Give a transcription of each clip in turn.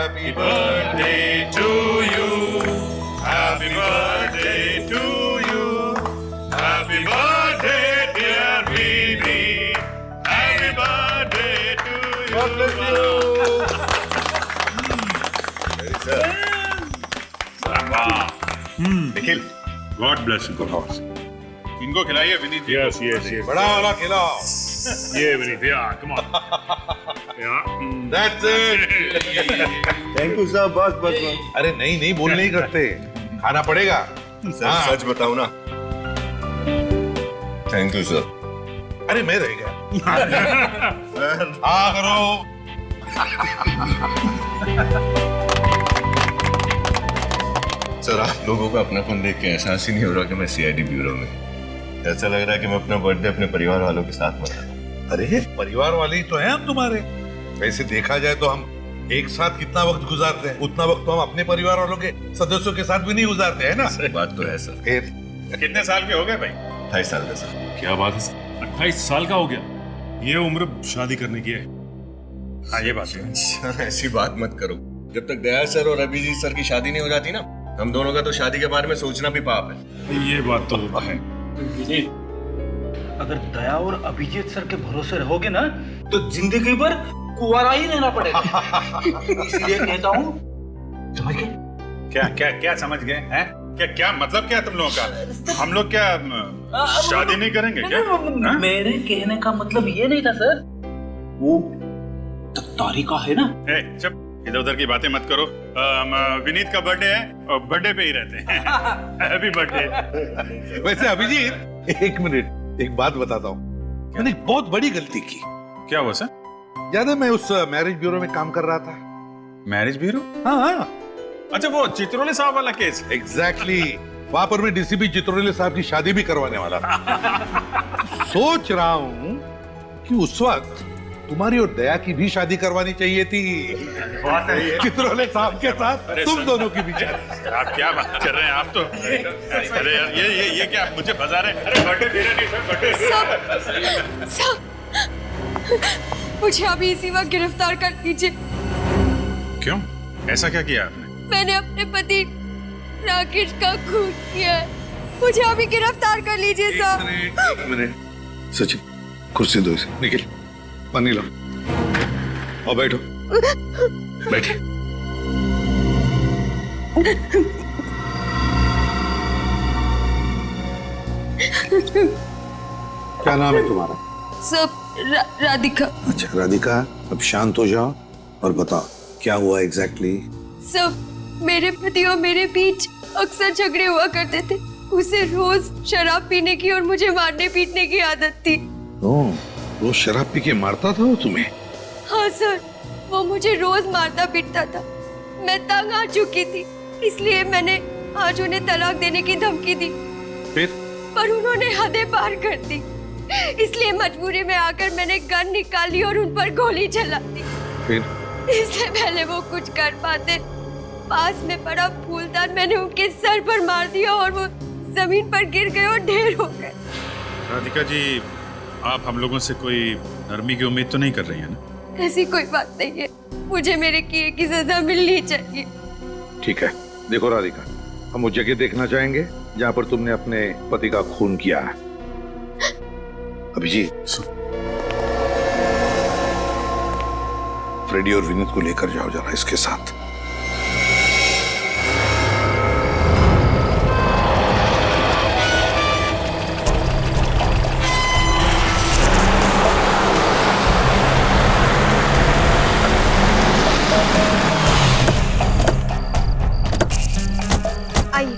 Happy birthday to you. Happy birthday to you. Happy birthday, dear Vini. Happy birthday to you. God bless you. Nikhil, God bless you. इनको खिलाइए विनीत जी। Yes. बड़ा वाला खिलाओ। Yeah, Vinith. Yeah, come on. Yeah. That's it. Thank you sir, बस बस। अरे नहीं बोल नहीं करते, खाना पड़ेगा। सर सच बताऊं ना, थैंक यू सर। अरे मैं रह गया। हाँ करो। सर आप लोगों को अपनापन देख के एहसास ही नहीं हो रहा कि मैं सीआईडी ब्यूरो में। ऐसा लग रहा है कि मैं अपना बर्थडे अपने परिवार वालों के साथ मना रहा हूं। अरे परिवार वाले ही तो हैं हम तुम्हारे। वैसे देखा जाए तो हम एक साथ कितना वक्त गुजारते हैं, उतना वक्त तो हम अपने परिवार वालों के सदस्यों के साथ भी नहीं गुजारते हैं ना। बात तो है सर। फिर कितने साल के हो गए भाई? 28 साल का सर। क्या बात है सर, 28 साल का हो गया। ये उम्र शादी करने की है। हाँ ये बात है। सर ऐसी बात मत करो। जब तक दया सर और अभिजीत सर की शादी नहीं हो जाती ना, हम दोनों का तो शादी के बारे में सोचना भी पाप है। ये बात तो है। अगर दया और अभिजीत सर के भरोसे रहोगे ना तो जिंदगी भर कुंवारा ही रहना पड़ेगा। इसलिए कहता हूँ, समझ गए? क्या समझ गए हैं? क्या मतलब क्या तुम लोगों का? हम लोग क्या शादी नहीं करेंगे क्या? मेरे कहने का मतलब ये नहीं था सर। वो तारीखा है ना। चुप, इधर उधर की बातें मत करो। विनीत का बर्थडे है और बर्थडे पे ही रहते हैं। Happy birthday. वैसे अभिजीत, एक मिनट, एक बात बताता हूँ। मैंने एक बहुत बड़ी गलती की। क्या हुआ सर? याद है मैं उस मैरिज ब्यूरो में काम कर रहा था। Marriage bureau? हाँ अच्छा वो चित्रोले साहब वाला केस। एग्जैक्टली। वहां पर मैं डीसीपी चित्रोले साहब की शादी भी करवाने वाला था। सोच रहा हूँ कि उस वक्त तुम्हारी और दया की भी शादी करवानी चाहिए थी। चित्रोले साहब के साथ तुम दोनों की भी शादी। आप क्या बात कर रहे हैं? आप तो अरे यार ये क्या मुझे बजा रहे हैं? अरे बर्थडे मेरा नहीं सर, बर्थडे। सब मुझे अभी इसी वक्त गिरफ्तार कर दीजिए। क्यों? ऐसा क्या किया आपने? मैंने अपने पति राकेश का खून किया है। मुझे अभी गिरफ्तार कर लीजिए साहब। एक मिनट सचिन, कुर्सी दो इसे। निखिल पानी लो और बैठो। बैठे। क्या नाम है तुम्हारा? सब राधिका। अच्छा राधिका, अब शांत हो जाओ और बताओ क्या हुआ एग्जैक्टली। सब मेरे पति और मेरे बीच अक्सर झगड़े हुआ करते थे। उसे रोज शराब पीने की और मुझे मारने पीटने की आदत थी। रोज शराब पी के मारता था वो तुम्हें? हाँ सर, वो मुझे रोज मारता पीटता था। मैं तंग आ चुकी थी, इसलिए मैंने आज उन्हें तलाक देने की धमकी दी। फिर? पर उन्होंने हदें पार कर दी, इसलिए मजबूरी में आकर मैंने गन निकाली और उन पर गोली चला दी। फिर? इससे पहले वो कुछ कर पाते, पास में पड़ा फूलदान मैंने उनके सर पर मार दिया और वो जमीन पर गिर गए और ढेर हो गए। राधिका जी, आप हम लोगों से कोई नरमी की उम्मीद तो नहीं कर रही है ना? ऐसी कोई बात नहीं है, मुझे मेरे किए की सजा मिलनी चाहिए। ठीक है, देखो राधिका, हम वो जगह देखना चाहेंगे जहाँ पर तुमने अपने पति का खून किया है। अभिजीत, फ्रेडी और विनीत को लेकर जाओ जरा इसके साथ। आइए,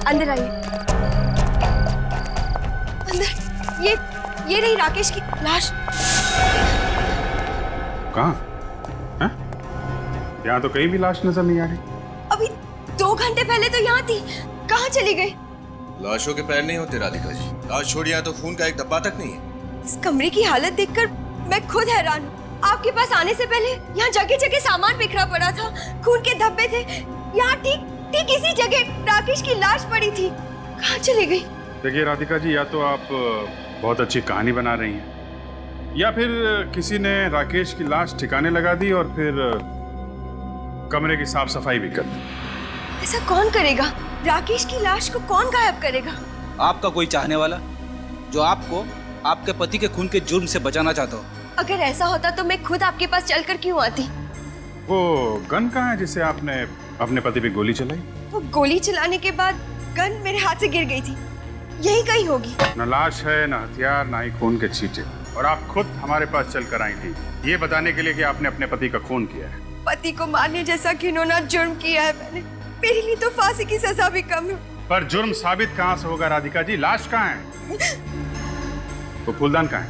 अंदर आइए। अंदर, ये रही राकेश की लाश। कहाँ? यहाँ तो कहीं भी लाश नजर नहीं आ रही। अभी 2 घंटे पहले तो यहाँ थी, कहाँ चली गई? लाशों के पैर नहीं होते राधिका जी, लाश छोड़िए तो खून का एक धब्बा तक नहीं है। इस कमरे की हालत देखकर मैं खुद हैरान हूँ। आपके पास आने से पहले यहाँ जगह जगह सामान बिखरा पड़ा था, खून के धब्बे थे। यहाँ ठीक इसी जगह राकेश की लाश पड़ी थी, कहाँ चली गई? देखिए राधिका जी, या तो आप बहुत अच्छी कहानी बना रही हैं या फिर किसी ने राकेश की लाश ठिकाने लगा दी और फिर कमरे की साफ सफाई भी कर दी। ऐसा कौन करेगा? राकेश की लाश को कौन गायब करेगा? आपका कोई चाहने वाला जो आपको आपके पति के खून के जुर्म से बचाना चाहता हो। अगर ऐसा होता तो मैं खुद आपके पास चलकर क्यों आती? वो गन कहाँ है जिसे आपने अपने पति पे गोली चलाई? वो गोली चलाने के बाद गन मेरे हाथ से गिर गई थी, यही कहीं होगी। न लाश है, न हथियार, न ही खून के छींटे। और आप खुद हमारे पास चल कर आई थी ये बताने के लिए कि आपने अपने पति का खून किया है। पति को मारने जैसा घिनौना जुर्म किया है मैंने। मेरे लिए तो फांसी की सजा भी कम है। पर जुर्म साबित कहाँ से होगा राधिका जी? लाश कहाँ है? वो फूलदान कहाँ है?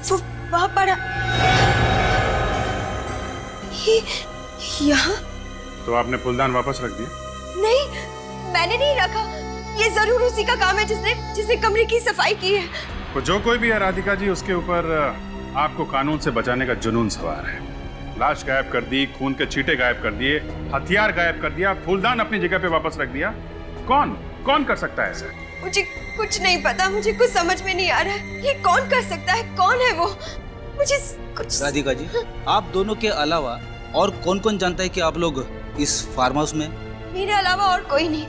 वो वहाँ पड़ा। ये यहाँ? तो आपने फूलदान वापस रख दिया? नहीं, मैंने नहीं रखा। ये जरूर उसी का काम है जिसने कमरे की सफाई की है। तो जो कोई भी है राधिका जी, उसके ऊपर आपको कानून से बचाने का जुनून सवार है। लाश गायब कर दी, खून के छींटे गायब कर दिए, हथियार गायब कर दिया, फूलदान अपनी जगह पे वापस रख दिया। कौन कर सकता है ऐसा? मुझे कुछ नहीं पता, मुझे कुछ समझ में नहीं आ रहा है। ये कौन कर सकता है? कौन है वो? मुझे कुछ। राधिका जी, आप दोनों के अलावा और कौन जानता है कि आप लोग इस फार्म हाउस में? मेरे अलावा और कोई नहीं।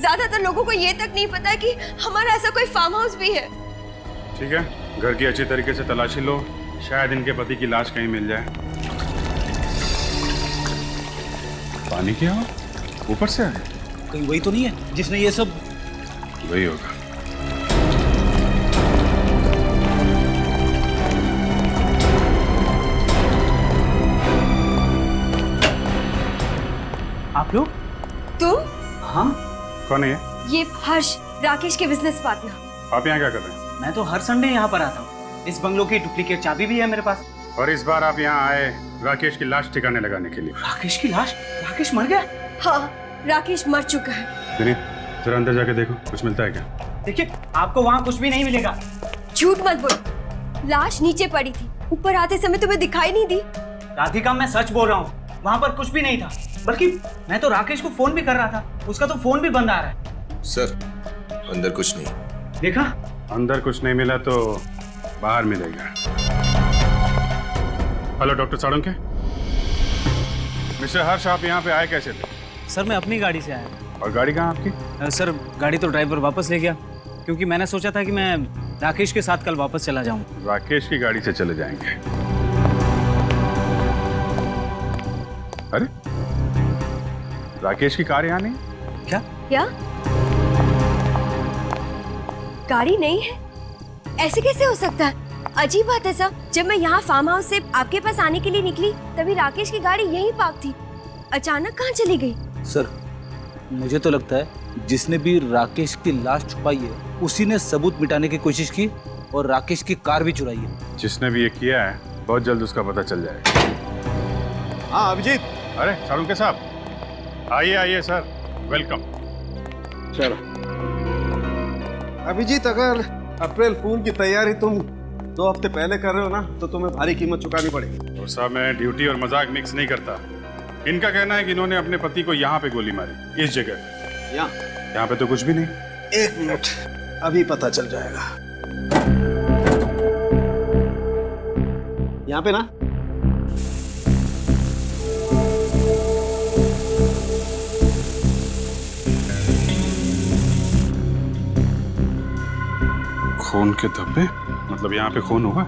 ज्यादातर लोगों को ये तक नहीं पता कि हमारा ऐसा कोई फार्म हाउस भी है। ठीक है, घर की अच्छी तरीके से तलाशी लो, शायद इनके पति की लाश कहीं मिल जाए। पानी क्या हो? ऊपर से आए? कहीं वही तो नहीं है जिसने ये सब? वही होगा। आप लोग? तुम? हाँ, कौन है ये? ये हर्ष, राकेश के बिजनेस पार्टनर। आप यहाँ क्या कर रहे हैं? मैं तो हर संडे यहाँ पर आता हूँ। इस बंगलो की डुप्लीकेट चाबी भी है मेरे पास। और इस बार आप यहाँ आए राकेश की लाश ठिकाने लगाने के लिए। राकेश की लाश? राकेश मर गया? हाँ, राकेश मर चुका है। सुनिए, जरा अंदर जाके देखो, कुछ मिलता है क्या? देखिए, आपको वहाँ कुछ भी नहीं मिलेगा। झूठ मत बोलो, लाश नीचे पड़ी थी, ऊपर आते समय तुम्हें दिखाई नहीं दी? राधिका, मैं सच बोल रहा हूँ, वहाँ पर कुछ भी नहीं था। बल्कि मैं तो राकेश को फोन भी कर रहा था, उसका तो फोन भी बंद आ रहा है। सर, अंदर कुछ नहीं। देखा? अंदर कुछ नहीं मिला तो बाहर मिलेगा। Hello doctor Salunke. मिस्टर हर्ष, आप यहाँ पे आए कैसे थे? सर, मैं अपनी गाड़ी से आया। और गाड़ी कहाँ आपकी? सर, गाड़ी तो ड्राइवर वापस ले गया, क्योंकि मैंने सोचा था कि मैं राकेश के साथ कल वापस चला जाऊँ। राकेश की गाड़ी से चले जाएंगे? अरे, राकेश की कार यहाँ नहीं? क्या? गाड़ी नहीं है? ऐसे कैसे हो सकता है? अजीब बात है सब। जब मैं यहाँ फार्म हाउस से आपके पास आने के लिए निकली तभी राकेश की गाड़ी यहीं पार्क थी। अचानक कहाँ चली गई? सर, मुझे तो लगता है जिसने भी राकेश की लाश छुपाई है उसी ने सबूत मिटाने की कोशिश की और राकेश की कार भी चुराई है। जिसने भी ये किया है बहुत जल्द उसका पता चल जाएगा। हाँ अभिजीत। अरे साळुंके साहब, आइए सर, वेलकम। चलो अभिजीत, अगर अप्रैल फूल की तैयारी तुम 2 हफ्ते पहले कर रहे हो ना तो तुम्हें भारी कीमत चुकानी पड़ेगी। और साहब, मैं ड्यूटी और मजाक मिक्स नहीं करता। इनका कहना है कि इन्होंने अपने पति को यहाँ पे गोली मारी, इस जगह। यहाँ पे तो कुछ भी नहीं। 1 मिनट, अभी पता चल जाएगा। यहाँ पे ना खून के धब्बे? मतलब यहाँ पे खून हुआ?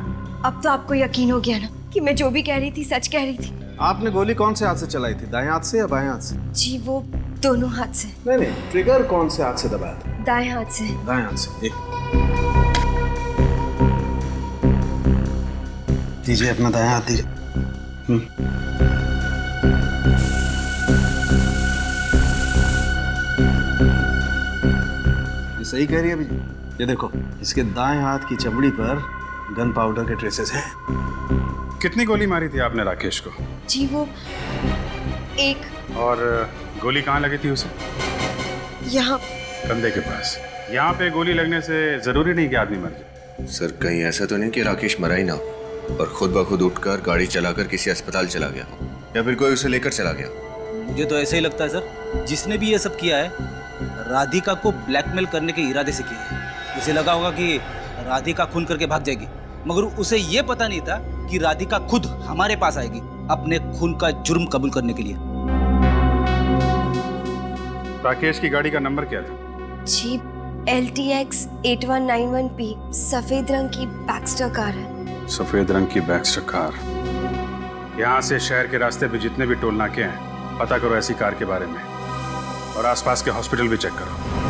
अब तो आपको यकीन हो गया ना कि मैं जो भी कह रही थी सच कह रही थी। आपने गोली कौन से हाथ से चलाई थी, दाएं हाथ से या बाएं हाथ से? जी, वो दोनों हाथ से। नहीं, ट्रिगर कौन से हाथ से दबाया था? दाएं हाथ से। दाएं हाथ से। दीजिए अपना दाएं हाथ दीजिए। ये सही कह रही है अभी। ये देखो, इसके दाएं हाथ की चमड़ी पर गन पाउडर के ट्रेसेस हैं। कितनी गोली मारी थी आपने राकेश को? जी, वो एक। और गोली कहाँ लगी थी उसे? यहाँ। कंधे के पास। यहाँ पे गोली लगने से जरूरी नहीं कि आदमी मर जाए। सर, कहीं ऐसा तो नहीं कि राकेश मरा ही ना और खुद ब खुद उठकर गाड़ी चलाकर किसी अस्पताल चला गया, या फिर कोई उसे लेकर चला गया? मुझे तो ऐसा ही लगता है सर, जिसने भी ये सब किया है राधिका को ब्लैकमेल करने के इरादे से किया है। उसे लगा होगा कि राधिका खून करके भाग जाएगी मगर उसे ये पता नहीं था कि राधिका खुद हमारे पास आएगी अपने खून का जुर्म कबूल करने के लिए। राकेश की गाड़ी का नंबर क्या है? जी LTX 8191P, सफेद रंग की बैक्स्टर कार है। सफेद रंग की बैक्स्टर कार। यहाँ से शहर के रास्ते पे जितने भी टोल नाके हैं पता करो ऐसी कार के बारे में, और आसपास के हॉस्पिटल भी चेक करो।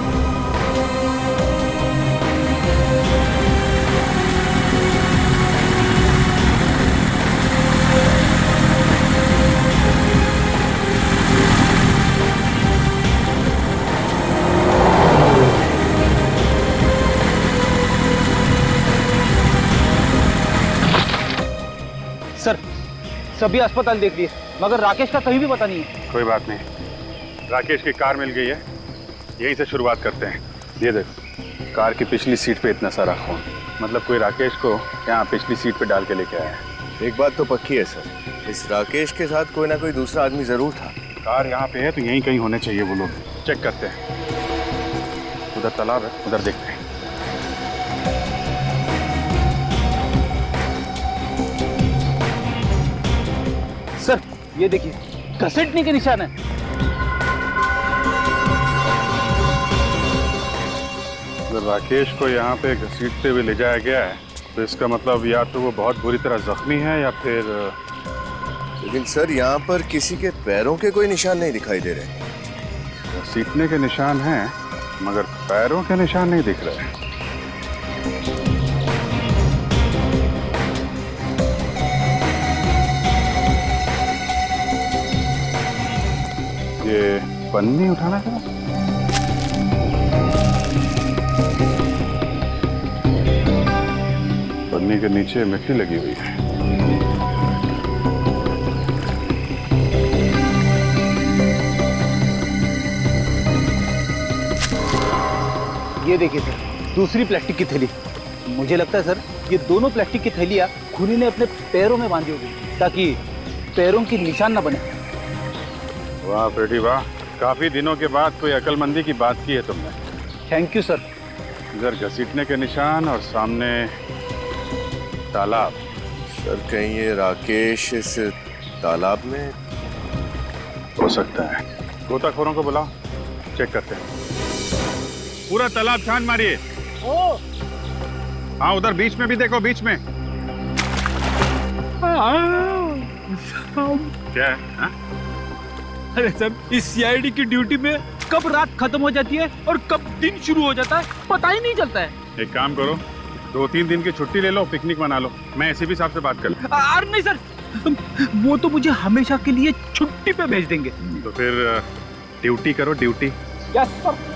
सर सभी अस्पताल देख लिए मगर राकेश का कहीं भी पता नहीं है। कोई बात नहीं, राकेश की कार मिल गई है, यहीं से शुरुआत करते हैं। ये देखो, कार की पिछली सीट पे इतना सारा खून, मतलब कोई राकेश को यहाँ पिछली सीट पे डाल के लेके आया है। एक बात तो पक्की है सर, इस राकेश के साथ कोई ना कोई दूसरा आदमी जरूर था। कार यहाँ पे है तो यहीं कहीं होने चाहिए वो लोग। चेक करते हैं। उधर तालाब है, उधर देखते हैं। सर ये देखिए घसीटने के निशान है। अगर राकेश को यहाँ पे घसीटते हुए ले जाया गया है तो इसका मतलब या तो वो बहुत बुरी तरह जख्मी है या फिर लेकिन सर यहाँ पर किसी के पैरों के कोई निशान नहीं दिखाई दे रहे। घसीटने के निशान हैं मगर पैरों के निशान नहीं दिख रहे। ये पन्नी उठाना है। पन्नी के नीचे मिट्टी लगी हुई है। ये देखिए सर दूसरी प्लास्टिक की थैली। मुझे लगता है सर ये दोनों प्लास्टिक की थैलियाँ खूनी ने अपने पैरों में बांधी होगी ताकि पैरों की निशान ना बने। वाह बेटी वाह, काफी दिनों के बाद कोई अकलमंदी की बात की है तुमने। Thank you sir. इधर घसीटने के निशान और सामने तालाब। सर कहीं ये राकेश इस तालाब में हो सकता है। गोताखोरों को बुलाओ, चेक करते हैं। पूरा तालाब छान मारिए। हाँ उधर बीच में भी देखो, बीच में क्या है? हाँ? अरे सर इस CID की ड्यूटी में कब रात खत्म हो जाती है और कब दिन शुरू हो जाता है पता ही नहीं चलता है। एक काम करो, 2-3 दिन की छुट्टी ले लो, पिकनिक मना लो। मैं एसीपी साहब से बात कर लूं। अरे नहीं सर, वो तो मुझे हमेशा के लिए छुट्टी पे भेज देंगे। तो फिर ड्यूटी करो, ड्यूटी। Yes sir.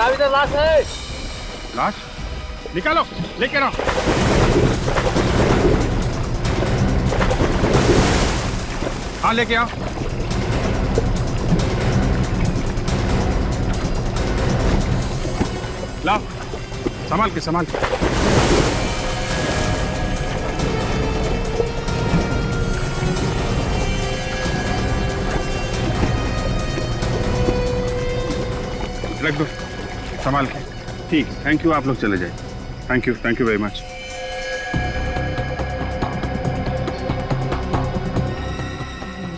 इधर लाश है। लाश निकालो, लेके आओ। हाँ लेके आओ। लाओ, संभाल के संभाल के। रख दो संभाल के। ठीक, थैंक यू। आप लोग चले जाइए। Thank you very much.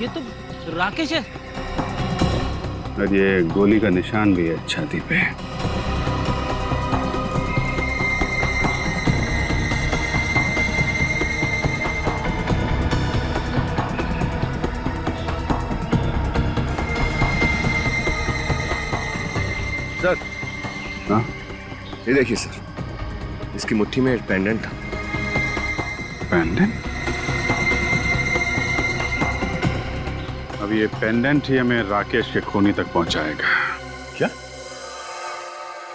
ये तो राकेश है। और ये गोली का निशान भी है छाती पे। सर हाँ ये देखिए सर, इसकी मुट्ठी में एक पेंडेंट था। पेंडेंट? अब ये पेंडेंट ही हमें राकेश के खूनी तक पहुंचाएगा। क्या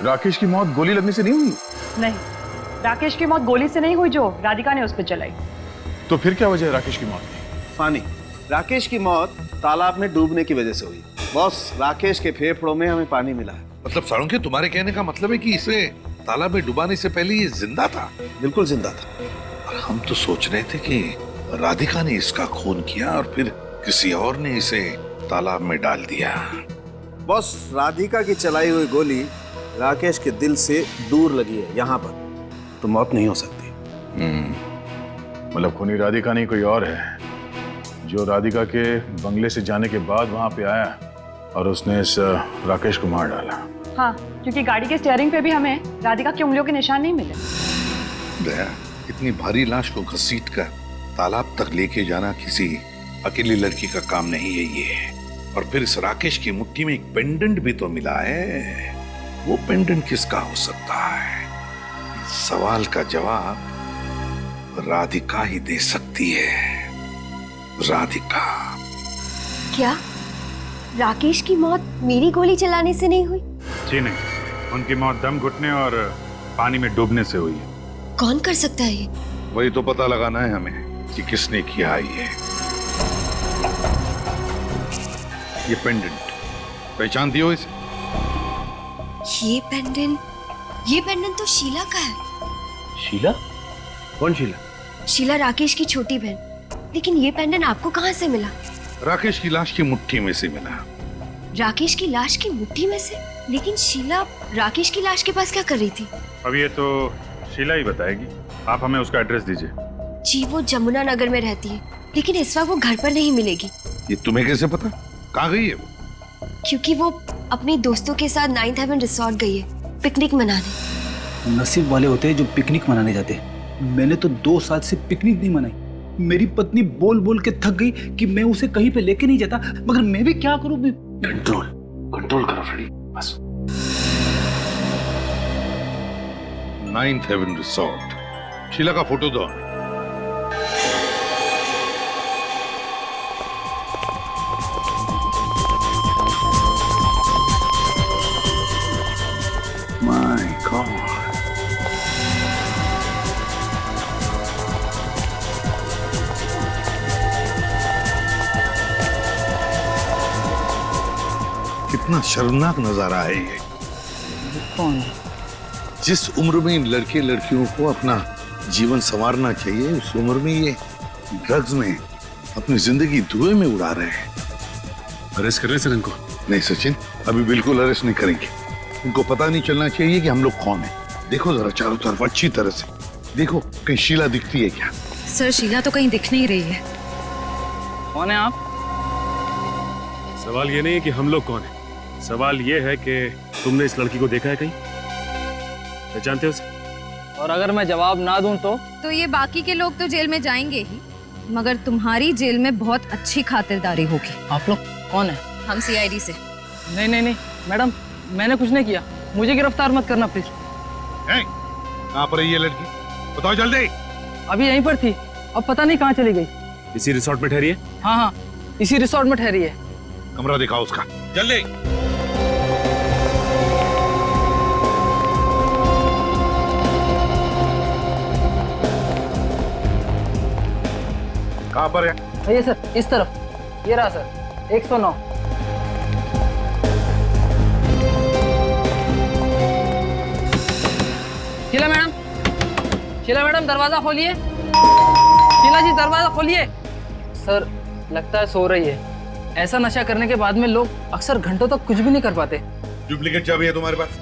राकेश की मौत गोली लगने से नहीं हुई? नहीं, राकेश की मौत गोली से नहीं हुई जो राधिका ने उस पर चलाई। तो फिर क्या वजह है राकेश की मौत की? फानी, राकेश की मौत तालाब में डूबने की वजह से हुई। बॉस, राकेश के फेफड़ों में हमें पानी मिला है। मतलब साळुंखे, तुम्हारे कहने का मतलब है कि इसे तालाब में डुबाने से पहले ये जिंदा था? बिल्कुल जिंदा था। और हम तो सोच रहे थे कि राधिका ने इसका खून किया और फिर किसी और ने इसे तालाब में डाल दिया। बॉस, राधिका की चलाई हुई गोली राकेश के दिल से दूर लगी है, यहाँ पर तो मौत नहीं हो सकती। मतलब खूनी राधिका नहीं कोई और है जो राधिका के बंगले से जाने के बाद वहां पे आया और उसने इस राकेश को मार डाला। हाँ, क्योंकि गाड़ी के स्टीयरिंग पे भी हमें राधिका की उंगलियों के निशान नहीं मिले। दया, इतनी भारी लाश को घसीटकर तालाब तक लेके जाना किसी अकेली लड़की का काम नहीं है ये। और फिर इस राकेश की मुट्ठी में एक पेंडेंट भी तो मिला है। वो पेंडेंट किसका हो सकता है? इस सवाल का जवाब राधिका ही दे सकती है। राधिका। क्या राकेश की मौत मेरी गोली चलाने से नहीं हुई? जी नहीं, उनकी मौत दम घुटने और पानी में डूबने से हुई है। कौन कर सकता है ये? वही तो पता लगाना है हमें कि किसने किया ये पेंडेंट पहचानती हो इसे? ये पेंडेंट तो शीला का है। शीला? कौन शीला? शीला राकेश की छोटी बहन। लेकिन ये पेंडेंट आपको कहाँ से मिला? राकेश की लाश की मुट्ठी में से मिला। राकेश की लाश की मुट्ठी में से? लेकिन शीला राकेश की लाश के पास क्या कर रही थी? अब ये तो शीला ही बताएगी। आप हमें उसका एड्रेस दीजिए। जी, वो जमुना नगर में रहती है, लेकिन इस वक्त वो घर पर नहीं मिलेगी। ये तुम्हें कैसे पता? कहाँ गई है वो? क्योंकि वो अपने दोस्तों के साथ 9th हेवन रिसोर्ट गई है पिकनिक मनाने। नसीब वाले होते हैं जो पिकनिक मनाने जाते हैं। मैंने तो 2 साल से पिकनिक नहीं मनाई। मेरी पत्नी बोल बोल के थक गई कि मैं उसे कहीं पे लेके नहीं जाता, मगर मैं भी क्या करूं? कंट्रोल करो फ्रेडी, बस। 9th heaven resort. शीला का फोटो दो। माय गॉड, कितना शर्मनाक नजारा है ये। कौन? जिस उम्र में इन लड़के लड़कियों को अपना जीवन संवारना चाहिए, उस उम्र में ये ड्रग्स में अपनी जिंदगी धुएं में उड़ा रहे हैं। अरेस्ट कर रहे सर इनको? नहीं सचिन, अभी बिल्कुल अरेस्ट नहीं करेंगे। इनको पता नहीं चलना चाहिए कि हम लोग कौन हैं। देखो जरा चारों तरफ अच्छी तरह से देखो, कहीं शीला दिखती है क्या? सर, शीला तो कहीं दिख नहीं रही है। कौन है आप? सवाल ये नहीं है कि हम लोग कौन हैं, सवाल ये है कि तुमने इस लड़की को देखा है कहीं? पहचानते हो उसे? और अगर मैं जवाब ना दूं तो ये बाकी के लोग तो जेल में जाएंगे ही, मगर तुम्हारी जेल में बहुत अच्छी खातिरदारी होगी। आप लोग कौन है? हम CID से। नहीं मैडम, मैंने कुछ नहीं किया। मुझे गिरफ्तार मत करना प्लीज। कहाँ पर है ये लड़की? बताओ जल्दी। अभी यहीं पर थी, अब पता नहीं कहाँ चली गई। इसी रिसोर्ट में ठहरी है? हाँ, इसी रिसोर्ट में ठहरी है। कमरा दिखाओ उसका जल्दी। कहाँ पर है? ये सर, इस तरफ। ये रहा सर, 109। शीला मैडम दरवाजा खोलिए। शीला जी दरवाजा खोलिए। सर, लगता है सो रही है। ऐसा नशा करने के बाद में लोग अक्सर घंटों तक कुछ भी नहीं कर पाते। डुप्लीकेट चाबी है तुम्हारे पास?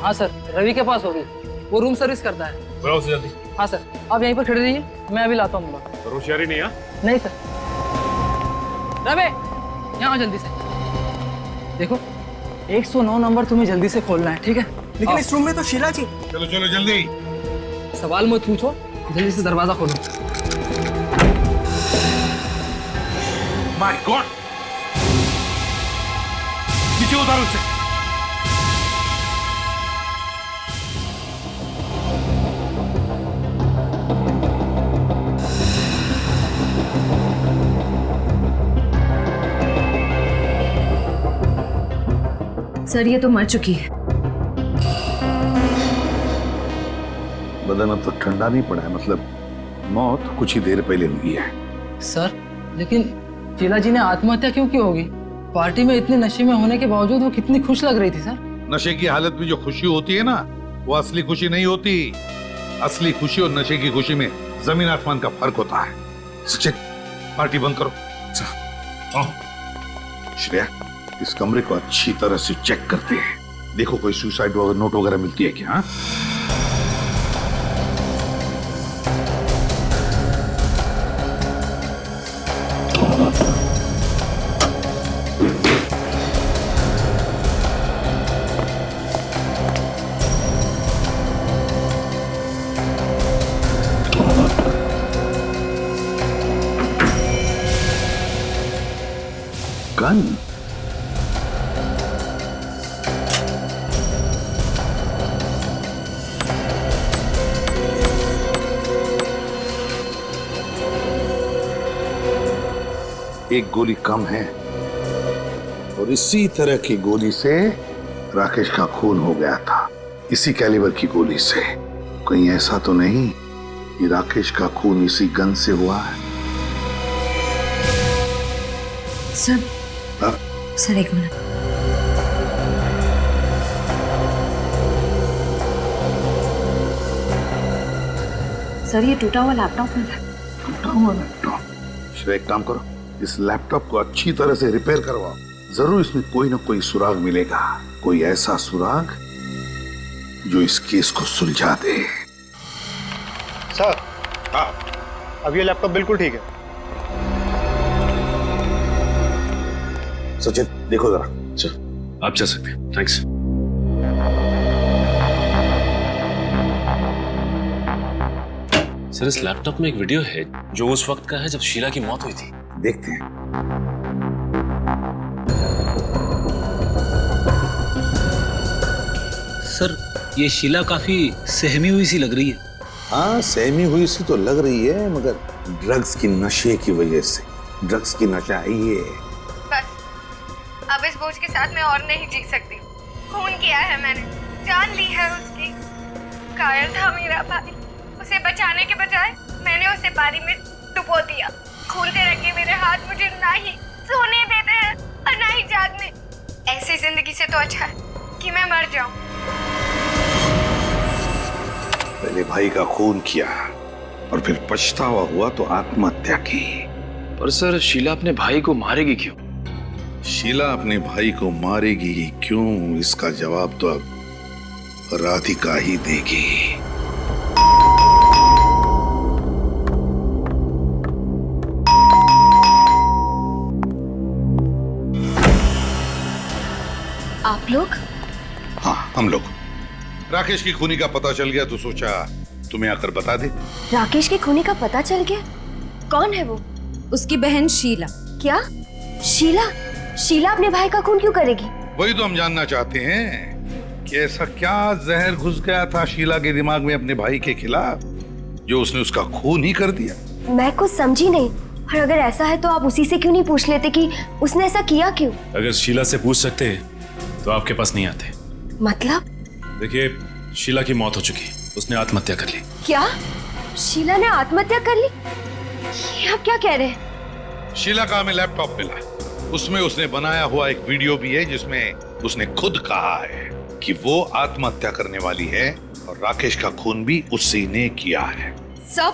हाँ सर, रवि के पास होगी, वो रूम सर्विस करता है। बुलाओ उसे जल्दी। हाँ सर, आप यहीं पर खड़े रहिए, मैं अभी लाता हूँ। होशियारी नहीं है? नहीं सर। रवि, यहाँ जल्दी से देखो, 109 नंबर तुम्हें जल्दी से खोलना है, ठीक है? लेकिन इस रूम में तो शीला जी। चलो चलो जल्दी। सवाल मत पूछो, जल्दी से दरवाजा खोलो। माय गॉड, नीचे उतारो उसे। सर, ये तो मर चुकी है। बदन अब तक ठंडा नहीं पड़ा है, मतलब मौत कुछ ही देर पहले हुई है। सर, लेकिन शीला जी ने आत्महत्या क्यों की होगी? पार्टी में इतने नशे में होने के बावजूद वो कितनी खुश लग रही थी सर। नशे की हालत में जो खुशी होती है ना, वो असली खुशी नहीं होती। असली खुशी और नशे की खुशी में जमीन आसमान का फर्क होता है। सचिन, पार्टी बंद करो। श्रेया, इस कमरे को अच्छी तरह से चेक करते हैं। देखो कोई सुसाइड नोट वगैरह मिलती है क्या? हाँ? गन? एक गोली कम है और इसी तरह की गोली से राकेश का खून हो गया था। इसी कैलिबर की गोली से। कहीं ऐसा तो नहीं कि राकेश का खून इसी गन से हुआ है? सर, सर एक मिनट। सर ये टूटा हुआ लैपटॉप है। टूटा हुआ लैपटॉप? श्रेया, एक काम करो, इस लैपटॉप को अच्छी तरह से रिपेयर करवाओ। जरूर इसमें कोई ना कोई सुराग मिलेगा, कोई ऐसा सुराग जो इस केस को सुलझा दे। सर, हाँ, अब ये लैपटॉप बिल्कुल ठीक है। सचिन, देखो जरा। सर आप जा सकते हैं, थैंक्स। सर, इस लैपटॉप में एक वीडियो है जो उस वक्त का है जब शीला की मौत हुई थी। देखते हैं। सर, ये शीला काफी सहमी हुई सी लग रही है। हाँ, सहमी हुई सी तो लग रही है, मगर ड्रग्स की नशे की वजह से। ड्रग्स की नशा है ये। बस अब इस बोझ के साथ मैं और नहीं जी सकती। खून किया है मैंने, जान ली है उसकी। घायल था मेरा भाई, उसे बचाने के बजाय मैंने उसे पानी में डुबो दिया। खून से रंगे मेरे हाथ मुझे ना ही सोने देते हैं और ना ही जागने। ऐसी जिंदगी से तो अच्छा है कि मैं मर जाऊं। पहले भाई का खून किया और फिर पछतावा हुआ तो आत्महत्या की। पर सर, शीला अपने भाई को मारेगी क्यों? शीला अपने भाई को मारेगी क्यों, इसका जवाब तो अब राधिका ही देगी। आप लोग? हाँ, हम लोग। राकेश की खूनी का पता चल गया तो सोचा तुम्हें आकर बता दे। राकेश के खूनी का पता चल गया? कौन है वो? उसकी बहन शीला। क्या? शीला? शीला अपने भाई का खून क्यों करेगी? वही तो हम जानना चाहते हैं कि ऐसा क्या जहर घुस गया था शीला के दिमाग में अपने भाई के खिलाफ जो उसने उसका खून ही कर दिया। मैं कुछ समझी नहीं, और अगर ऐसा है तो आप उसी से क्यों नहीं पूछ लेते कि उसने ऐसा किया क्यों? अगर शीला से पूछ सकते हैं तो आपके पास नहीं आते। मतलब? देखिए, शीला की मौत हो चुकी, उसने आत्महत्या कर ली। क्या? शीला ने आत्महत्या कर ली? ये आप क्या कह रहे हैं? शीला का हमें लैपटॉप मिला, उसमें उसने बनाया हुआ एक वीडियो भी है जिसमें उसने खुद कहा है कि वो आत्महत्या करने वाली है और राकेश का खून भी उसी ने किया है। सर,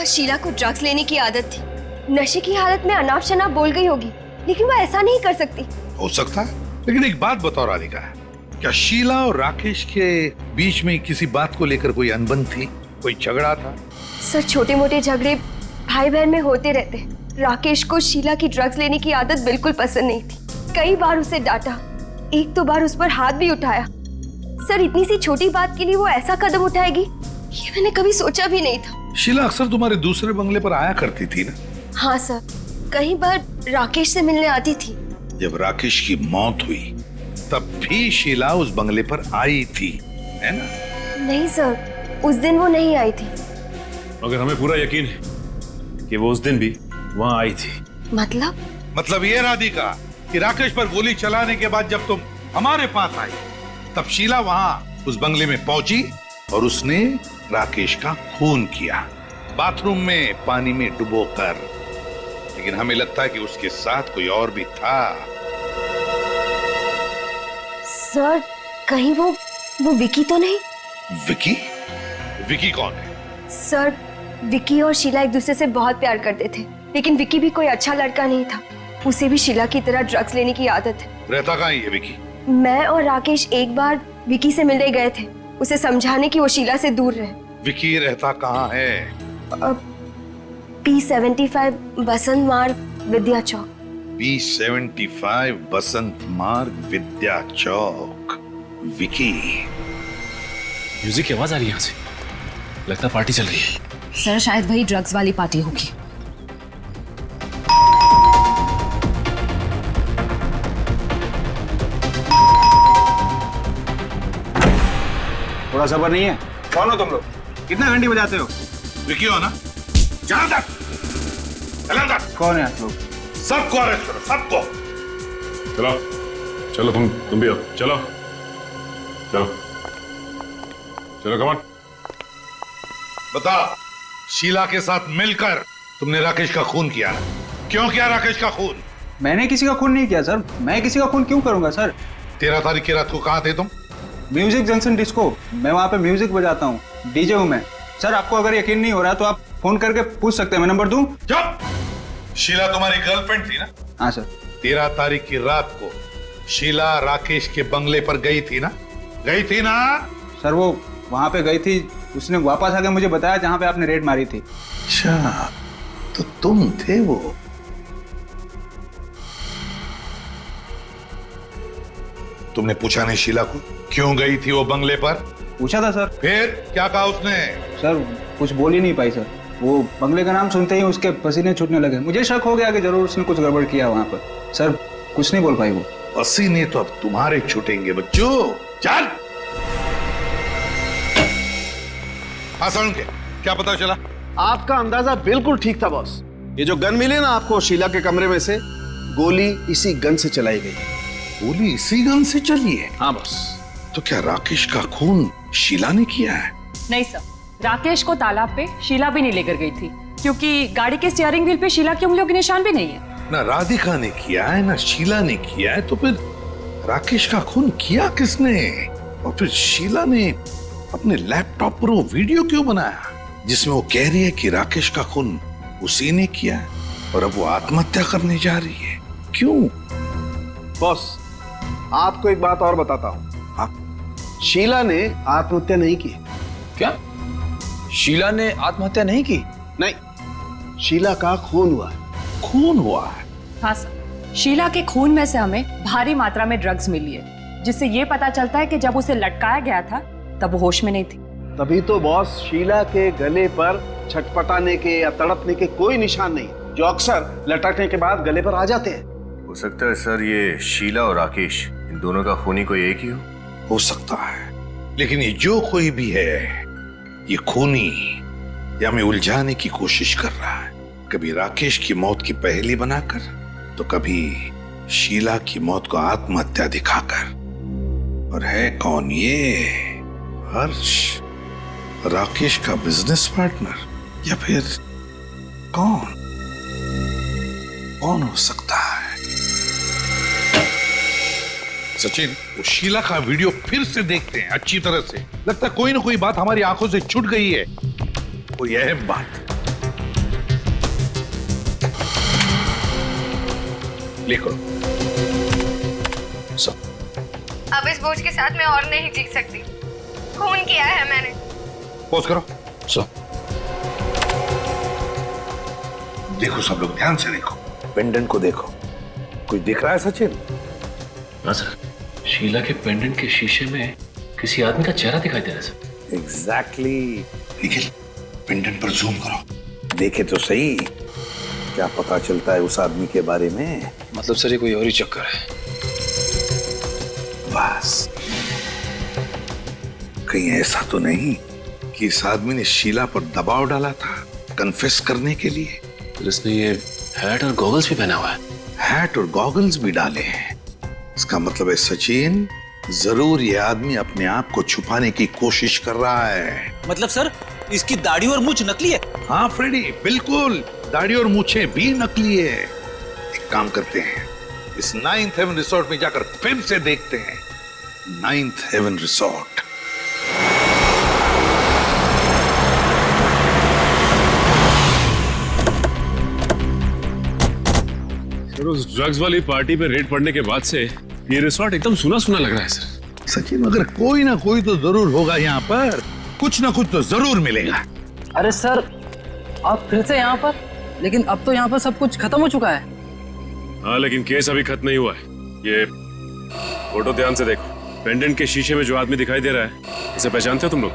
शीला को ड्रग्स लेने की आदत थी। नशे की हालत में अनाप शनाप बोल गई होगी, लेकिन वो ऐसा नहीं कर सकती। हो सकता है, लेकिन एक बात बताओ राधिका, क्या शीला और राकेश के बीच में किसी बात को लेकर कोई अनबन थी, कोई झगड़ा था? सर, छोटे मोटे झगड़े भाई बहन में होते रहते। राकेश को शीला की ड्रग्स लेने की आदत बिल्कुल पसंद नहीं थी। कई बार उसे डांटा, एक दो बार उस पर हाथ भी उठाया। सर, इतनी सी छोटी बात के लिए वो ऐसा कदम उठाएगी, ये मैंने कभी सोचा भी नहीं था। शीला अक्सर तुम्हारे दूसरे बंगले पर आया करती थी ना? हाँ सर, कई बार राकेश से मिलने आती थी। जब राकेश की मौत हुई तब भी शीला उस बंगले पर आई थी, है ना? नहीं सर, उस दिन वो नहीं आई थी। मगर हमें पूरा यकीन है कि वो उस दिन भी वहां आई थी। मतलब ये राधिका कि राकेश पर गोली चलाने के बाद जब तुम हमारे पास आई तब शीला वहां उस बंगले में पहुंची और उसने राकेश का खून किया, बाथरूम में पानी में डुबोकर। लेकिन हमें लगता है कि उसके साथ कोई और भी था। सर, कहीं वो विकी तो नहीं? विकी? विकी कौन है? सर, विकी और शीला एक दूसरे से बहुत प्यार करते थे, लेकिन विकी भी कोई अच्छा लड़का नहीं था। उसे भी शीला की तरह ड्रग्स लेने की आदत है। रहता कहाँ है ये विकी? मैं और राकेश एक बार विकी से मिलने गए थे, उसे समझाने की वो शीला से दूर रहे। विकी रहता कहाँ है? P75 बसंत मार्ग, विद्या चौक। P75 बसंत मार्ग, विद्या चौक। विकी। म्यूजिक की आवाज आ रही है यहाँ से, लगता पार्टी चल रही है। सर, शायद वही ड्रग्स वाली पार्टी होगी। थोड़ा सब्र नहीं है? कौन हो तुम लोग? कितना घंटी बजाते हो? विकी हो ना? जनार्दन! जनार्दन! कौन है आप लोग? सबको अरेस्ट करो, सबको। चलो चलो, तुम भी आओ। चलो चलो चलो, कमान। बता, शीला के साथ मिलकर तुमने राकेश का खून किया ना? क्यों किया राकेश का खून? मैंने किसी का खून नहीं किया सर। मैं किसी का खून क्यों करूंगा सर? 13 तारीख की रात को कहाँ थे तुम? Music junction disco. मैं वहाँ पे म्यूजिक बजाता हूँ, डीजे हूँ मैं। सर, आपको अगर यकीन नहीं हो रहा तो आप फोन करके पूछ सकते हैं, मैं नंबर दूं? चुप! शीला तुम्हारी गर्लफ्रेंड थी ना? हाँ सर। 13 तारीख की रात को शीला राकेश के बंगले पर गई थी ना? गई थी ना? सर, वो वहाँ पे गई थी, उसने वापस आके मुझे बताया जहाँ पे आपने रेड मारी थी। अच्छा, तो तुम थे वो? तुमने पूछा नहीं शीला को क्यों गई थी वो बंगले पर? पूछा था सर। फिर क्या कहा उसने? सर, कुछ बोल ही नहीं पाई सर। वो बंगले का नाम सुनते ही उसके पसीने छूटने लगे। मुझे शक हो गया कि जरूर उसने कुछ गड़बड़ किया वहाँ पर। सर, कुछ नहीं बोल पाई वो। पसीने तो अब तुम्हारे छूटेंगे बच्चों। चल। हाँ सुन के क्या पता चला? आपका अंदाजा बिल्कुल ठीक था बॉस। ये जो गन मिली ना आपको शीला के कमरे में से, गोली इसी गन से चलाई गई। गोली इसी गन से चली है? हाँ बॉस। तो क्या राकेश का खून शीला ने किया है? नहीं सर, राकेश को तालाब पे शीला भी नहीं लेकर गई थी, क्योंकि गाड़ी के स्टीयरिंग व्हील पे शीला की उंगलियों के निशान भी नहीं है। ना राधिका ने किया है ना शीला ने किया है, तो फिर राकेश का खून किया किसने? और फिर शीला ने अपने लैपटॉप पर वो वीडियो क्यों बनाया जिसमें वो कह रही है कि राकेश का खून उसी ने किया है और अब वो आत्महत्या करने जा रही है? क्यों? बॉस, आपको एक बात और बताता हूँ। शीला ने आत्महत्या नहीं की। क्या? शीला ने आत्महत्या नहीं की? नहीं, शीला का खून हुआ है। खून हुआ है? हाँ सर, शीला के खून में से हमें भारी मात्रा में ड्रग्स मिली है, जिससे ये पता चलता है कि जब उसे लटकाया गया था तब वो होश में नहीं थी। तभी तो बॉस, शीला के गले पर छटपटाने के या तड़पने के कोई निशान नहीं, जो अक्सर लटकने के बाद गले पर आ जाते हैं। हो सकता है सर ये शीला और राकेश, इन दोनों का खूनी कोई एक ही हो सकता है, लेकिन ये जो कोई भी है, ये खूनी या हमें उलझाने की कोशिश कर रहा है, कभी राकेश की मौत की पहेली बनाकर, तो कभी शीला की मौत को आत्महत्या दिखाकर। और है कौन ये? हर्ष, राकेश का बिजनेस पार्टनर, या फिर कौन हो सकता है? सचिन, वो शीला का वीडियो फिर से देखते हैं अच्छी तरह से। लगता है कोई ना कोई बात हमारी आंखों से छूट गई है, कोई अहम बात। लिखो। अब इस बोझ के साथ मैं और नहीं जी सकती। खून किया है मैंने। पोज करो। देखो सब लोग ध्यान से देखो, पेंडेंट को देखो। कुछ दिख रहा है सचिन? हाँ सर, शीला के पेंडेंट के शीशे में किसी आदमी का चेहरा दिखाई दे रहा है सर। एग्जैक्टली। निखिल, पेंडेंट पर जूम करो, देखे तो सही क्या पता चलता है उस आदमी के बारे में। मतलब सर ये कोई और ही चक्कर है। बस कहीं ऐसा तो नहीं कि इस आदमी ने शीला पर दबाव डाला था कन्फेस करने के लिए? फिर इसने ये हैट और गॉगल्स भी पहना हुआ है। हैट और गॉगल्स भी डाले हैं। इसका मतलब है सचिन, जरूर ये आदमी अपने आप को छुपाने की कोशिश कर रहा है। मतलब सर, इसकी दाढ़ी और मूंछ नकली है? हाँ फ्रेडी, बिल्कुल, दाढ़ी और मूछे भी नकली है। एक काम करते हैं, इस 9th हेवन रिसोर्ट में जाकर फिर से देखते हैं। 9th heaven resort. सर उस ड्रग्स वाली पार्टी पे रेड पड़ने के बाद से ये रिसोर्ट एकदम सुना सुना लग रहा है सर। सचिन, मगर कोई ना कोई तो जरूर होगा यहाँ पर, कुछ ना कुछ तो जरूर मिलेगा। अरे सर, आप फिर से यहाँ पर? लेकिन अब तो यहाँ पर सब कुछ खत्म हो चुका है। हाँ, लेकिन केस अभी खत्म नहीं हुआ है। ये फोटो ध्यान से देखो, पेंडेंट के शीशे में जो आदमी दिखाई दे रहा है, इसे पहचानते हो तुम लोग?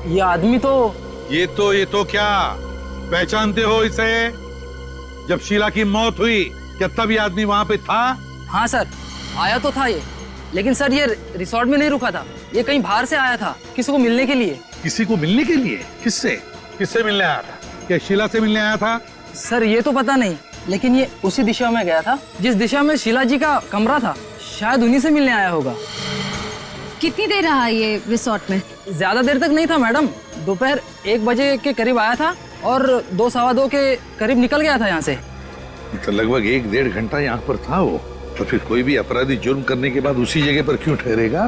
ये आदमी तो ये तो क्या पहचानते हो इसे? जब शीला की मौत हुई क्या तब ये आदमी वहां पे था? हाँ सर, आया तो था ये, लेकिन सर ये रिसोर्ट में नहीं रुका था, ये कहीं बाहर से आया था किसी को मिलने के लिए। किसी को मिलने के लिए? किससे मिलने आया था? क्या शीला से मिलने आया था? सर ये तो पता नहीं, लेकिन ये उसी दिशा में गया था जिस दिशा में शीला जी का कमरा था, शायद उन्हीं से मिलने आया होगा। कितनी देर रहा ये रिसोर्ट में? ज्यादा देर तक नहीं था मैडम, दोपहर 1 बजे के करीब आया था और 2 सवा 2 के करीब निकल गया था यहाँ से। तो लगभग 1-1.5 घंटा यहाँ पर था वो। तो फिर कोई भी अपराधी जुर्म करने के बाद उसी जगह पर क्यों ठहरेगा?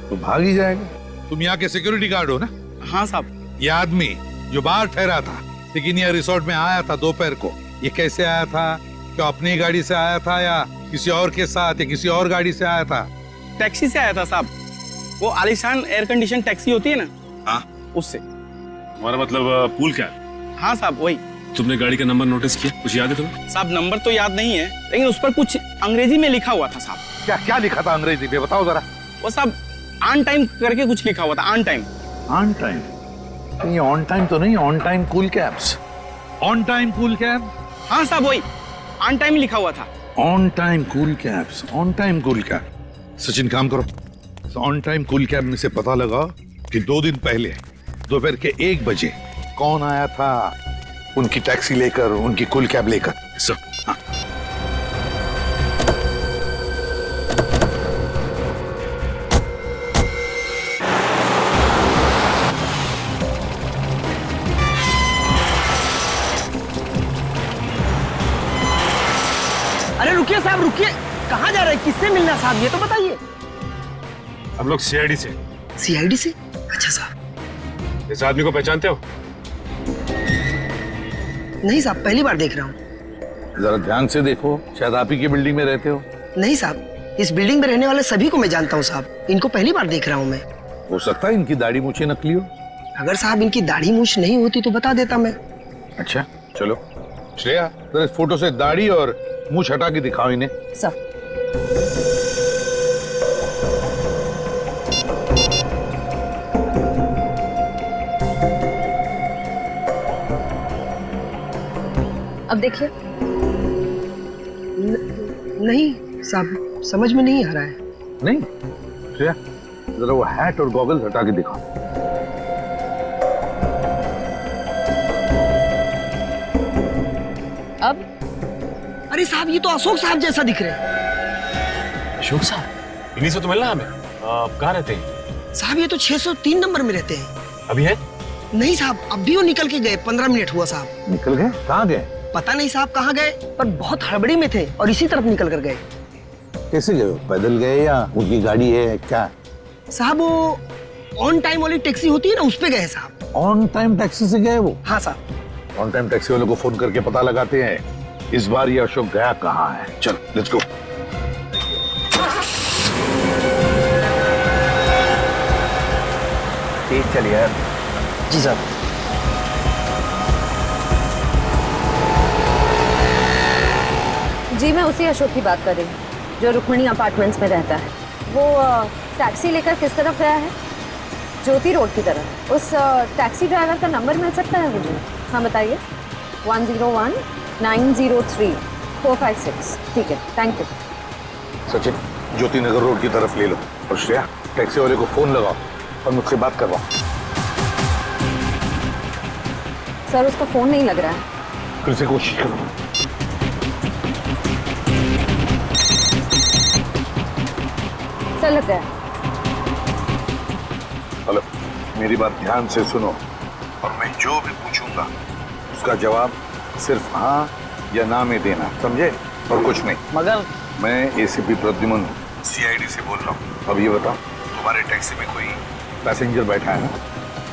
तो भाग ही जाएगा। तुम यहाँ के सिक्योरिटी गार्ड हो ना? हाँ साहब। ये आदमी जो बाहर ठहरा था लेकिन यह रिसोर्ट में आया था दोपहर को, ये कैसे आया था? क्या अपनी गाड़ी से आया था या किसी और के साथ या किसी और गाड़ी से आया था? टैक्सी से आया था साहब, वो आलीशान एयर कंडीशन टैक्सी होती है ना, हाँ उससे। हमारा मतलब पूल क्या है? हाँ साहब वही। तुमने गाड़ी का नंबर नोटिस किया? कुछ याद है तुम्हें? साहब नंबर तो याद नहीं है, लेकिन उस पर कुछ अंग्रेजी में लिखा हुआ था साहब। क्या क्या लिखा था अंग्रेजी में? बताओ जरा। वो साहब ऑन टाइम करके कुछ लिखा हुआ था। On time. On time? ये ऑन टाइम तो नहीं, on time cool cabs. On time cool cab? हाँ साहब वही, ऑन टाइम लिखा हुआ था। On time cool cabs, on time cool cab. Sachin काम करो, ऑन टाइम कूल कैब में से पता लगा कि 2 दिन पहले दोपहर के 1 बजे कौन आया था उनकी टैक्सी लेकर, उनकी कूल कैब लेकर। हाँ। अरे रुकिए साहब रुकिए, कहाँ जा रहे हैं? किससे मिलना साहब ये तो बताइए। हम लोग सीआईडी से। सीआईडी से? अच्छा साहब। इस आदमी को पहचानते हो? नहीं साहब, पहली बार देख रहा हूँ। जरा ध्यान से देखो, शायद आप ही की बिल्डिंग में रहते हो। नहीं साहब, इस बिल्डिंग में रहने वाले सभी को मैं जानता हूँ साहब, इनको पहली बार देख रहा हूँ मैं। हो सकता है इनकी दाढ़ी मूछें नकली हो। अगर साहब इनकी दाढ़ी मूछ नहीं होती तो बता देता मैं। अच्छा चलो श्रेया, जरा इस फोटो से दाढ़ी और मूछ हटा के दिखाओ इन्हें। सर अब देखिए। नहीं साहब, समझ में नहीं आ रहा है। नहीं श्रेया, जरा वो हैट और गॉगल्स हटा के दिखाओ। अब? अरे साहब ये तो अशोक साहब जैसा दिख रहे हैं। अशोक साहब? इन्हीं से तो मिलना हमें। आप कहाँ रहते हैं? साहब ये तो 603 नंबर में रहते हैं। अभी है? नहीं साहब, अब भी वो निकल के गए, 15 मिनट हुआ साहब। निकल गए? कहाँ गए? पता नहीं साहब कहाँ गए, पर बहुत हड़बड़ी में थे और इसी तरफ निकल कर गए। कैसे गए? पैदल गए या उनकी गाड़ी है क्या? साहब वो ऑन टाइम वाली टैक्सी होती है ना, उस पे गए साहब। ऑन टाइम टैक्सी से गए वो? हाँ साहब। ऑन टाइम टैक्सी वालों को फोन करके पता लगाते हैं इस बार ये अशोक गया कहाँ है। चल लेट्स गो। ठीक चलिए यार। जी साहब। जी मैं उसी अशोक की बात कर रही हूँ जो रुक्मिणी अपार्टमेंट्स में रहता है। वो टैक्सी लेकर किस तरफ गया है? ज्योति रोड की तरफ। उस टैक्सी ड्राइवर का नंबर मिल सकता है मुझे? हाँ बताइए। 101 903 456। ठीक है, thank you. Sachin, Jyoti Nagar road की तरफ ले लो और श्रेया टैक्सी वाले को फोन लगाओ और मुझसे बात करवाओ। सर उसका फोन नहीं लग रहा है। फिर से कोशिश करो। सर लग गया। हेलो, मेरी बात ध्यान से सुनो और मैं जो भी पूछूंगा उसका जवाब सिर्फ हाँ या ना में देना, समझे? और कुछ नहीं। मगर मैं एसीपी प्रद्युमन सीआईडी से बोल रहा हूँ। अब ये बताओ, तुम्हारे टैक्सी में कोई पैसेंजर बैठा है ना?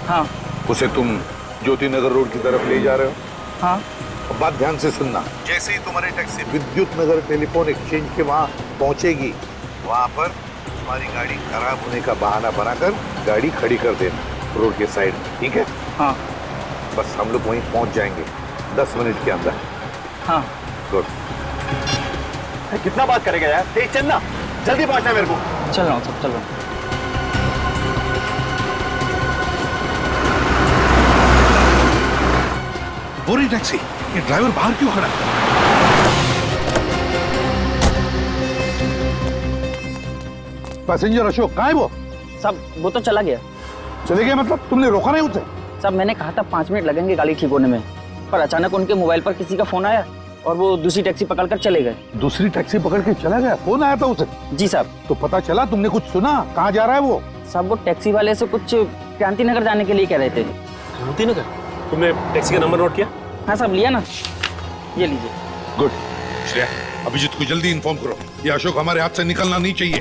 हाँ। उसे तुम ज्योति नगर रोड की तरफ ले जा रहे हो? हाँ। बात ध्यान से सुनना, जैसे ही तुम्हारी टैक्सी विद्युत नगर टेलीफोन एक्सचेंज के वहां पहुंचेगी, वहां पर तुम्हारी गाड़ी खराब होने का बहाना बनाकर गाड़ी खड़ी कर देना रोड के साइड में, ठीक है? हाँ। बस हम लोग वहीं पहुंच जाएंगे 10 मिनट के अंदर। हाँ। गुड। कितना बात करेगा यार, तेज चलना, जल्दी पहुंचना मेरे को। चल रहा हूँ सब, चल रहा हूँ। वो रही टैक्सी, ये ड्राइवर बाहर क्यों खड़ा है? पैसेंजर अशोक कहाँ है वो? सब वो तो चला गया। चले गए मतलब? तुमने रोका नहीं उसे? सब मैंने कहा था 5 मिनट लगेंगे गाड़ी ठीक होने में, पर अचानक उनके मोबाइल पर किसी का फोन आया और वो दूसरी टैक्सी पकड़कर चले गए। दूसरी टैक्सी पकड़ के चला गया? फोन आया था उसे? जी साहब। तो पता चला? तुमने कुछ सुना? कहाँ जा रहा है वो? साहब वो टैक्सी वाले से कुछ क्रांति नगर जाने के लिए कह रहे थे। क्रांति नगर? तुमने टैक्सी का नंबर नोट किया? हाँ साहब, लिया ना, ये लीजिए। गुड। श्रेया, अभिजीत को जल्दी इन्फॉर्म करो, ये अशोक हमारे हाथ से निकलना नहीं चाहिए।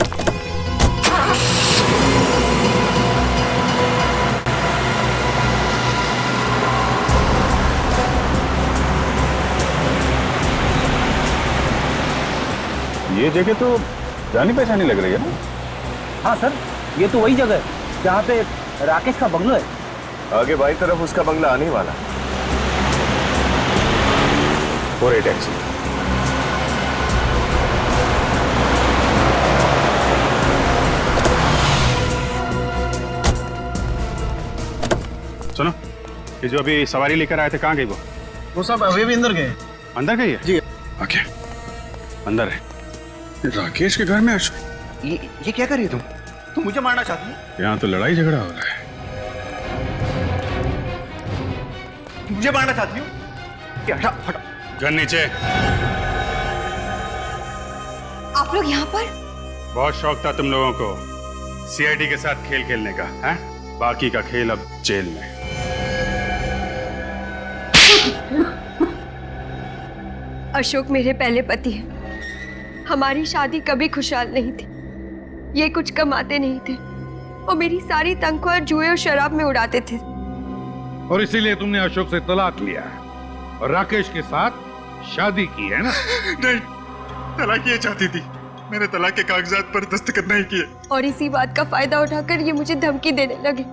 ये जगह तो जानी पहचानी लग रही है ना? हाँ सर, ये तो वही जगह है जहाँ पे राकेश का बंगलो है। आगे बाई तरफ उसका बंगला आने वाला। और ये टैक्सी। सुनो, ये जो अभी सवारी लेकर आए थे, कहाँ गई वो? वो सब अभी भी अंदर गए। अंदर गई है? जी। ओके, अंदर है। राकेश के घर में अशोक? ये क्या कर रही है तुम मुझे मारना चाहती हो? यहाँ तो लड़ाई झगड़ा हो रहा है। मुझे मारना चाहती हो? हटा हटा। गन नीचे। आप लोग यहाँ पर? बहुत शौक था तुम लोगों को सीआईडी के साथ खेल खेलने का, हैं? बाकी का खेल अब जेल में। अशोक मेरे पहले पति हैं। हमारी शादी कभी खुशहाल नहीं थी। ये कुछ कमाते नहीं थे और मेरी सारी तनख्वाह जुए और शराब में उड़ाते थे। और इसीलिए तुमने अशोक से तलाक लिया और राकेश के साथ शादी की है ना? नहीं, तलाक ये चाहती थी, मैंने तलाक के कागजात पर दस्तखत नहीं किए। और इसी बात का फायदा उठाकर ये मुझे धमकी देने लगे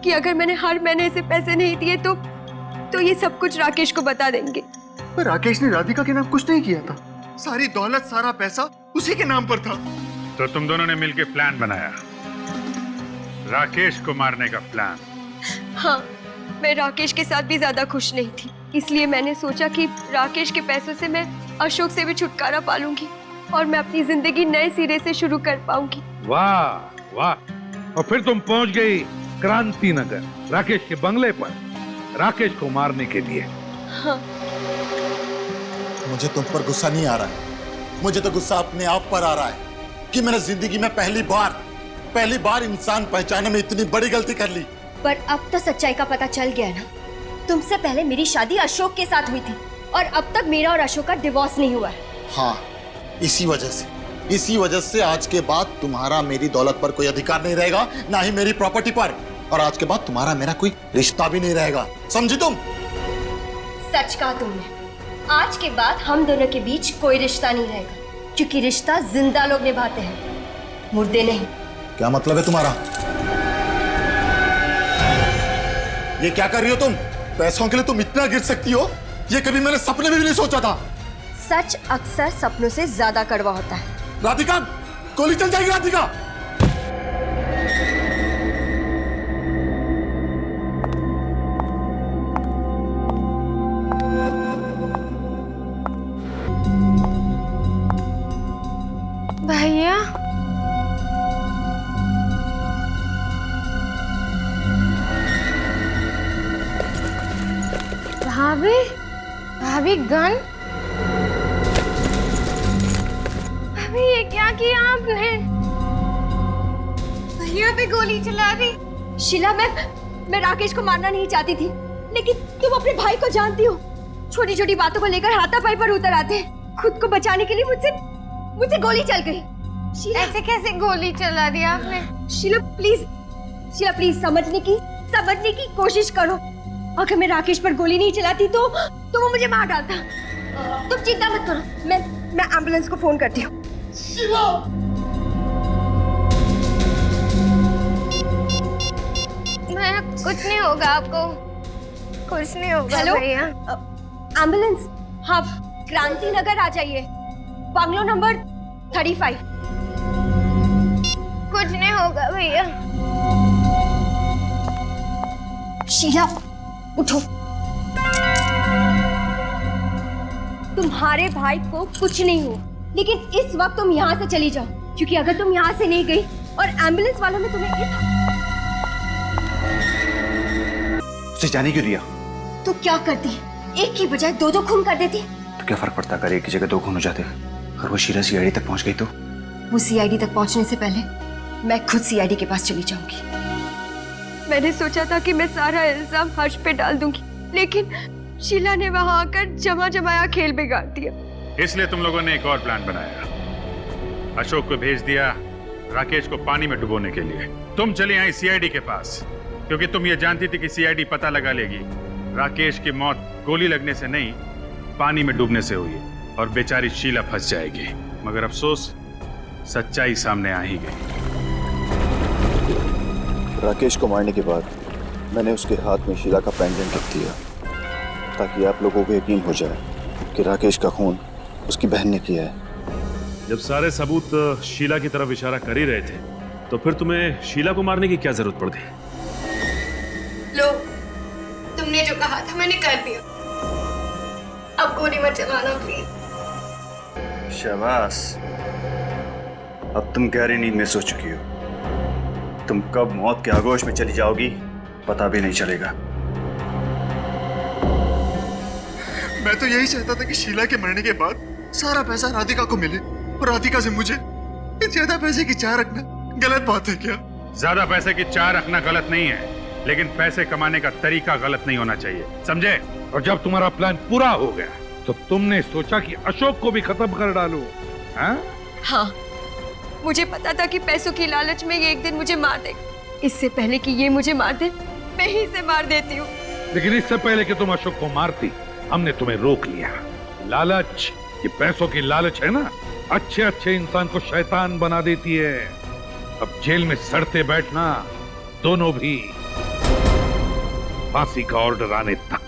कि अगर मैंने हर महीने इसे पैसे नहीं दिए तो ये सब कुछ राकेश को बता देंगे। पर राकेश ने राधिका के नाम कुछ नहीं किया था, सारी दौलत सारा पैसा उसी के नाम पर था। तो तुम दोनों ने मिलकर प्लान बनाया, राकेश को मारने का प्लान? हाँ, मैं राकेश के साथ भी ज्यादा खुश नहीं थी, इसलिए मैंने सोचा कि राकेश के पैसों से मैं अशोक से भी छुटकारा पालूंगी और मैं अपनी जिंदगी नए सिरे से शुरू कर पाऊंगी। वाह वाह। और फिर तुम पहुंच गई क्रांति नगर, राकेश के बंगले पर, राकेश को मारने के लिए। हाँ। मुझे तुम पर गुस्सा नहीं आ रहा है, मुझे तो गुस्सा अपने आप पर आ रहा है कि मैंने जिंदगी में पहली बार इंसान पहचानने में इतनी बड़ी गलती कर ली। पर अब तो सच्चाई का पता चल गया ना। तुमसे पहले मेरी शादी अशोक के साथ हुई थी और अब तक मेरा और अशोक का डिवोर्स नहीं हुआ है। हाँ, इसी वजह से आज के बाद तुम्हारा मेरी दौलत पर कोई अधिकार नहीं रहेगा, ना ही मेरी प्रॉपर्टी पर, और आज के बाद तुम्हारा मेरा कोई रिश्ता भी नहीं रहेगा, समझी तुम? सच कहा तुमने, आज के बाद हम दोनों के बीच कोई रिश्ता नहीं रहेगा, क्योंकि रिश्ता जिंदा लोग निभाते हैं, मुर्दे नहीं। क्या मतलब है तुम्हारा? ये क्या कर रही हो तुम? पैसों के लिए तुम इतना गिर सकती हो, ये कभी मैंने सपने में भी नहीं सोचा था। सच अक्सर सपनों से ज्यादा कड़वा होता है। राधिका, गोली चल जाएगी राधिका। भैया, भाभी गन? भाभी ये क्या किया आपने? भैया पे गोली चला दी। शीला, मैं राकेश को मारना नहीं चाहती थी, लेकिन तुम अपने भाई को जानती हो, छोटी छोटी बातों को लेकर हाथापाई पर उतर आते हैं। खुद को बचाने के लिए मुझसे गोली चल गई। ऐसे कैसे गोली चला दी आपने? शीला प्लीज समझने की कोशिश करो। अगर मैं राकेश पर गोली नहीं चलाती तो तो वो मुझे मार डालता। तुम चिंता मत करो, मैं एम्बुलेंस को फोन करती हूँ। कुछ नहीं होगा आपको, कुछ नहीं होगा। हेलो भैया एम्बुलेंस, हाँ क्रांति नगर आ जाइए, बंगलो नंबर 35। कुछ नहीं होगा भैया। शीला उठो, तुम्हारे भाई को कुछ नहीं हुआ, लेकिन इस वक्त तुम यहाँ से चली जाओ, क्योंकि अगर तुम यहाँ से नहीं गई और एम्बुलेंस वालों ने तुम्हें उसे जाने क्यों दिया? तो क्या करती? एक की बजाय दो दो खून कर देती। तो क्या फर्क पड़ता अगर एक की जगह दो खून हो जाते? और वो शीला सीआईडी तक पहुंच गई तो? वो सीआईडी तक पहुंचने से पहले मैं खुद सीआईडी के पास चली जाऊंगी। मैंने सोचा था कि मैं सारा इल्जाम हर्ष पे डाल दूंगी, लेकिन शीला ने वहां आकर जमाया खेल बिगाड़ दिया। इसलिए तुम लोगों ने एक और प्लान बनाया। अशोक को भेज दिया राकेश को पानी में डुबोने के लिए। तुम चली आई सीआईडी के पास, क्योंकि तुम ये जानती थी कि सीआईडी पता लगा लेगी राकेश की मौत गोली लगने से नहीं, पानी में डूबने से हुई है और बेचारी शीला फंस जाएगी। मगर अफसोस, सच्चाई सामने आ ही गई। राकेश को मारने के बाद मैंने उसके हाथ में शीला का पेंडेंट रख दिया, ताकि आप लोगों को यकीन हो जाए कि राकेश का खून उसकी बहन ने किया है। जब सारे सबूत शीला की तरफ इशारा कर ही रहे थे, तो फिर तुम्हें शीला को मारने की क्या जरूरत पड़ गई? लो, तुमने जो कहा था मैंने कर दिया। अब गोली मत चलाना प्लीज। शाबाश, अब तुम गहरी नींद में सो चुकी हो। तुम कब मौत के आगोश में चली जाओगी पता भी नहीं चलेगा। मैं तो यही चाहता था कि शीला के मरने के बाद सारा पैसा राधिका को मिले, और राधिका से मुझे ज्यादा पैसे की चाह रखना गलत बात है क्या? ज्यादा पैसे की चाह रखना गलत नहीं है, लेकिन पैसे कमाने का तरीका गलत नहीं होना चाहिए, समझे? और जब तुम्हारा प्लान पूरा हो गया तो तुमने सोचा कि अशोक को भी खत्म कर डालो, हाँ? हाँ, मुझे पता था कि पैसों की लालच में ये एक दिन मुझे मार देगा। इससे पहले कि ये मुझे मार दे, मैं ही इसे मार देती हूँ। लेकिन इससे पहले कि तुम अशोक को मारती, हमने तुम्हें रोक लिया। लालच, ये पैसों की लालच है ना, अच्छे अच्छे इंसान को शैतान बना देती है। अब जेल में सड़ते बैठना, दोनों भी फांसी का ऑर्डर आने तक।